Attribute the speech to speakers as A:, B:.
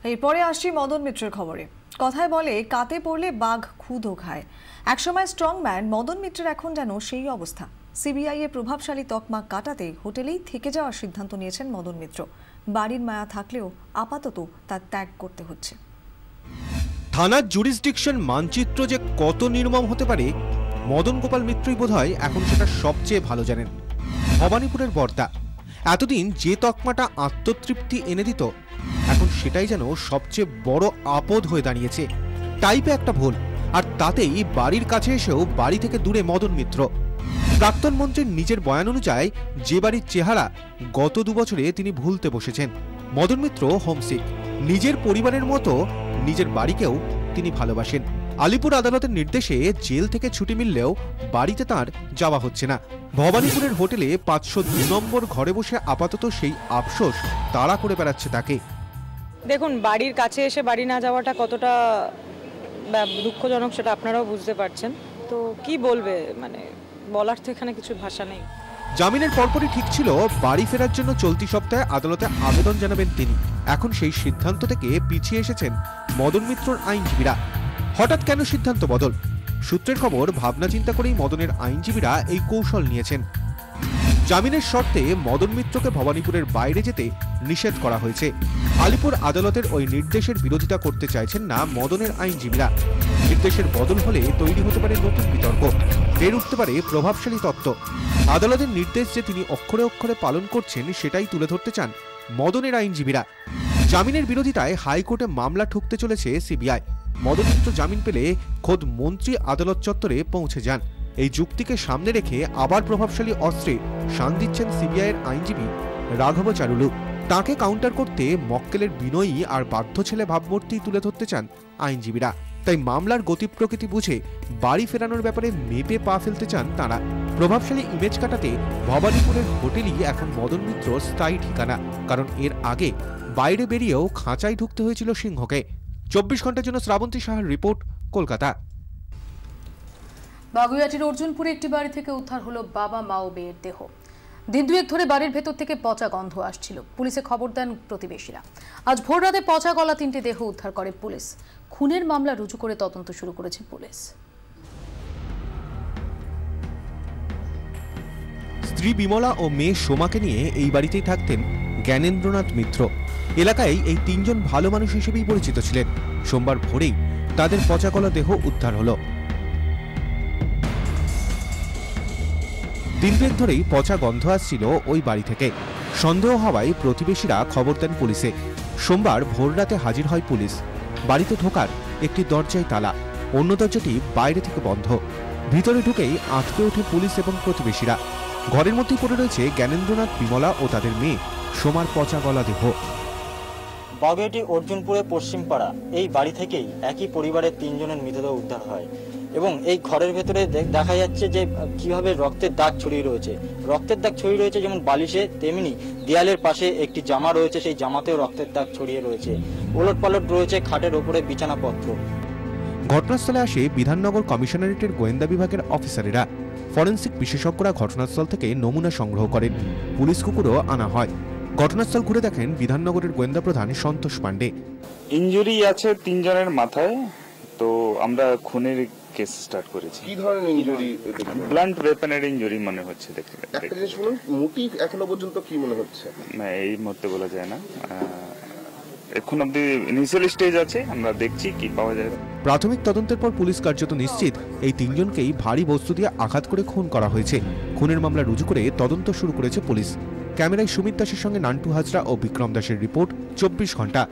A: এরপরে আসছি মদন মিত্রের খবরে। কথায় বলে কাতে পড়লে বাঘ খুদও খায়। একসময় স্ট্রংম্যান মদন মিত্রের এখন যেন সেই অবস্থা। সিবিআই এর প্রভাবশালী তকমা কাটাতে হোটেলেই থেকে যাওয়ার সিদ্ধান্ত নিয়েছেন মদন মিত্র। বাড়ির মায়া থাকলেও আপাতত তার ত্যাগ করতে হচ্ছে।
B: থানার জুরিসডিকশন মানচিত্র যে কত নির্মম হতে পারে মদন গোপাল মিত্রই বোধহয় এখন সেটা সবচেয়ে ভালো জানেন। ভবানীপুরের বর্দা এতদিন যে তকমাটা আত্মতৃপ্তি এনে দিত, এখন সেটাই যেন সবচেয়ে বড় আপদ হয়ে দাঁড়িয়েছে। টাইপে একটা ভুল, আর তাতেই বাড়ির কাছে এসেও বাড়ি থেকে দূরে মদন মিত্র। প্রাক্তন মন্ত্রীর নিজের বয়ান অনুযায়ী যে বাড়ির চেহারা গত 2 বছরে তিনি ভুলতে বসেছেন। মদন মিত্র হোমসিক, নিজের পরিবারের মতো নিজের বাড়িকেও তিনি ভালোবাসেন। আলিপুর আদালতের নির্দেশে জেল থেকে ছুটি মিললেও বাড়িতে তার যাওয়া হচ্ছে না। ভবানীপুরের হোটেলে 502 নম্বর ঘরে বসে আপাতত সেই আফসোস তাড়া করে বেড়াচ্ছে তাকে।
C: দেখুন, বাড়ির কাছে এসে বাড়ি না যাওয়াটা কতটা দুঃখজনক সেটা আপনারাও বুঝতে পারছেন। তো কি বলবে, মানে বলার তো এখানে কিছু ভাষা নেই।
B: জামিনের পরপরই ঠিক ছিল বাড়ি ফেরার জন্য চলতি সপ্তাহে আদালতে আবেদন জানাবেন তিনি। এখন সেই সিদ্ধান্ত থেকে পিছিয়ে এসেছেন মদন মিত্রর আইনজীবীরা। হঠাৎ কেন সিদ্ধান্ত বদল? সূত্রের খবর, ভাবনা চিন্তা করেই মদনের আইনজীবীরা এই কৌশল নিয়েছেন। জামিনের শর্তে মদন মিত্রকে ভবানীপুরের বাইরে যেতে নিষেধ করা হয়েছে। আলিপুর আদালতের ওই নির্দেশের বিরোধিতা করতে চাইছেন না মদনের আইনজীবীরা। নির্দেশের বদল হলে তৈরি হতে পারে নতুন বিতর্ক, বের উঠতে পারে প্রভাবশালী তত্ত্ব। আদালতের নির্দেশ যে তিনি অক্ষরে অক্ষরে পালন করছেন সেটাই তুলে ধরতে চান মদনের আইনজীবীরা। জামিনের বিরোধিতায় হাইকোর্টে মামলা ঠুকতে চলেছে সিবিআই। মদন মিত্র জামিন পেলে খোদ মন্ত্রী আদালত চত্বরে পৌঁছে যান। এই যুক্তিকে সামনে রেখে আবার প্রভাবশালী অস্ত্রে শান দিচ্ছেন সিবিআইয়ের আইনজীবী রাঘবাচারুলু। তাকে কাউন্টার করতে মক্কেলের বিনয়ী আর বাধ্য ছেলে ভাবমূর্তি তুলে ধরতে চান আইনজীবীরা। তাই মামলার গতি প্রকৃতি বুঝে বাড়ি ফেরানোর ব্যাপারে মেপে পা ফেলতে চান তাঁরা। প্রভাবশালী ইমেজ কাটাতে ভবানীপুরের হোটেলই এখন মদন মিত্র স্থায়ী ঠিকানা, কারণ এর আগে বাইরে বেরিয়েও খাঁচায় ঢুকতে হয়েছিল সিংহকে। 24 ঘন্টার জন্য শ্রাবন্তী সাহার রিপোর্ট, কলকাতা।
D: বাগুইআটির অর্জুনপুরে একটি বাড়ি থেকে উদ্ধার হলো বাবা মা ও মেয়ের দেহ। দিন দুয়েক ধরে বাড়ির ভেতর থেকে পচা গন্ধ আসছিল। পুলিশে খবর দেন প্রতিবেশীরা। আজ ভোর রাতে পচা গলা 3টি দেহ উদ্ধার করে পুলিশ। খুনের মামলা রুজু করে তদন্ত শুরু করেছে পুলিশ।
B: স্ত্রী বিমলা ও মেয়ে সোমাকে নিয়ে এই বাড়িতেই থাকতেন জ্ঞানেন্দ্রনাথ মিত্র। এলাকায় এই 3 জন ভালো মানুষ হিসেবেই পরিচিত ছিলেন। সোমবার ভোরেই তাদের পচা গলা দেহ উদ্ধার হলো। দিন দুয়েক ধরেই পচা গন্ধ আসছিল ওই বাড়ি থেকে। সন্দেহ হওয়ায় প্রতিবেশীরা খবর দেন পুলিশে। সোমবার ভোর রাতে হাজির হয় পুলিশ। বাড়িতে ঢোকার একটি দরজায় তালা, অন্য দরজাটি বাইরে থেকে বন্ধ। ভিতরে ঢুকেই আঁতকে ওঠে পুলিশ এবং প্রতিবেশীরা। ঘরের মধ্যেই পড়ে রয়েছে জ্ঞানেন্দ্রনাথ, বিমলা ও তাদের মেয়ে সোমার পচা গলা দেহ।
E: বাগুইআটি অর্জুনপুরে পশ্চিমপাড়া এই বাড়ি থেকেই একই পরিবারের 3 জনের মৃতদেহ উদ্ধার হয় এবং এই ঘরের ভেতরে দেখা যাচ্ছে যে কিভাবে রক্তের দাগ ছড়িয়ে রয়েছে। রক্তের দাগ ছড়িয়ে রয়েছে যেমন বালিশে, তেমনি দেয়ালের পাশে একটি জামা রয়েছে, সেই জামাতেও রক্তের দাগ ছড়িয়ে রয়েছে। ওলটপালট রয়েছে খাটের ওপরে বিছানাপত্র।
B: ঘটনাস্থলে আসে বিধাননগর কমিশনারেটের গোয়েন্দা বিভাগের অফিসারেরা। ফরেনসিক বিশেষজ্ঞরা ঘটনাস্থল থেকে নমুনা সংগ্রহ করেন। পুলিশ কুকুরও আনা হয়। ঘটনাস্থল ঘুরে দেখেন বিধাননগরের গোয়েন্দা প্রধান সন্তোষ পাণ্ডে।
F: ইনজুরি আছে 3 জনের মাথায়। তো আমরা খুনের কেস স্টার্ট করেছি।
G: কি ধরনের ইনজুরি?
F: ব্লান্ট ওয়েপনের ইনজুরি মনে হচ্ছে। দেখতে
G: একটা জিনিস বলুন, মোটিভ এখনো পর্যন্ত কি মনে হচ্ছে?
F: না, এই মুহূর্তে বলা যায় না। এখন অব্দি ইনিশিয়াল স্টেজ আছে, আমরা দেখছি কি পাওয়া যায়।
B: প্রাথমিক তদন্তের পর পুলিশ কার্যত নিশ্চিত এই 3 জনকেই ভারী বস্তু দিয়ে আঘাত করে খুন করা হয়েছে। খুনের মামলা রুজু করে তদন্ত শুরু করেছে পুলিশ। ক্যামেরায় সুমিত দাসের সঙ্গে নান্টু হাজরা ও বিক্রম দাসের রিপোর্ট, 24 ঘন্টা।